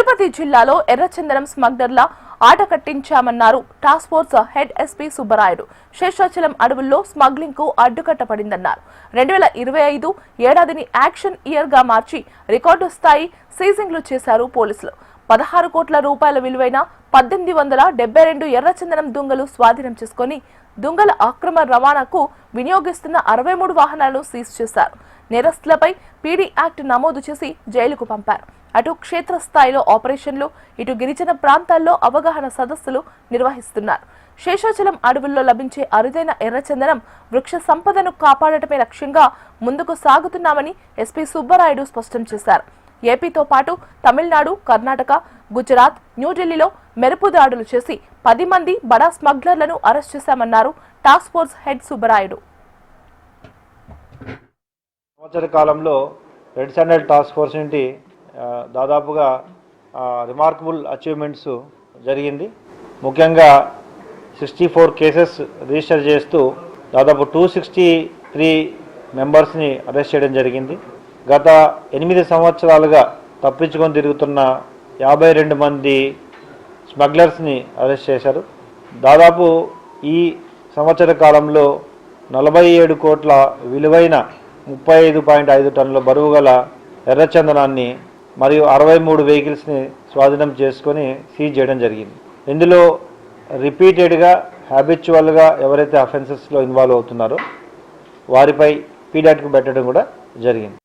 తిరుపతి జిల్లాలో ఎర్రచందనం స్మగ్లర్ల ఆట కట్టించామన్నారు task force head SP Subbarayudu. Seshachalam అడవుల్లో స్మగ్లింగ్ కు అడ్డుకట్టపడిందన్నారు. 2025 ఏడాదిని యాక్షన్ ఇయర్ గా మార్చి రికార్డు స్థాయి సీజింగ్లు చేశారు పోలీసులు. 16 కోట్ల రూపాయల విలువైన 1872 ఎర్రచందనం దుంగలు స్వాధీనం చేసుకుని దుంగల అక్రమ రవాణాకు వినియోగిస్తున్న 63 వాహనాలను సీజ్ చేశారు. నేరస్తులపై పీడీ యాక్ట్ నమోదు చేసి జైలుకు పంపారు. అటు క్షేత్రస్థాయిలో ఆపరేషన్లు, ఇటు గిరిజన ప్రాంతాల్లో అవగాహన సదస్సులు నిర్వహిస్తున్నారు. శేషాచలం అడవుల్లో లభించే అరుదైన ఎర్రచందనం వృక్ష సంపదను కాపాడటమే లక్ష్యంగా ముందుకు సాగుతున్నామని ఎస్పీ సుబ్బరాయుడు స్పష్టం చేశారు. ఏపీతో పాటు తమిళనాడు, కర్ణాటక, గుజరాత్, న్యూఢిల్లీలో మెరుపు దాడులు చేసి 10 మంది బడా స్మగ్లర్లను అరెస్ట్ చేశామన్నారు టాస్క్ ఫోర్స్ హెడ్ సుబ్బరాయుడు. సంవత్సర కాలంలో రెడ్ శాండల్ టాస్క్ ఫోర్స్ నుండి దాదాపుగా రిమార్కబుల్ అచీవ్మెంట్స్ జరిగింది. ముఖ్యంగా 64 కేసెస్ రిజిస్టర్ చేస్తూ దాదాపు 263 మెంబర్స్ని అరెస్ట్ చేయడం జరిగింది. గత 8 సంవత్సరాలుగా తప్పించుకొని తిరుగుతున్న 52 మంది స్మగ్లర్స్ని అరెస్ట్ చేశారు. దాదాపు ఈ సంవత్సర కాలంలో 47 కోట్ల విలువైన 35.5 టన్నుల బరువు గల ఎర్రచందనాన్ని మరియు 63 వెహికల్స్ని స్వాధీనం చేసుకొని సీజ్ చేయడం జరిగింది. ఇందులో రిపీటెడ్గా హ్యాబిచువల్గా ఎవరైతే అఫెన్సెస్లో ఇన్వాల్వ్ అవుతున్నారో వారిపై పీడీ యాక్ట్ పెట్టడం కూడా జరిగింది.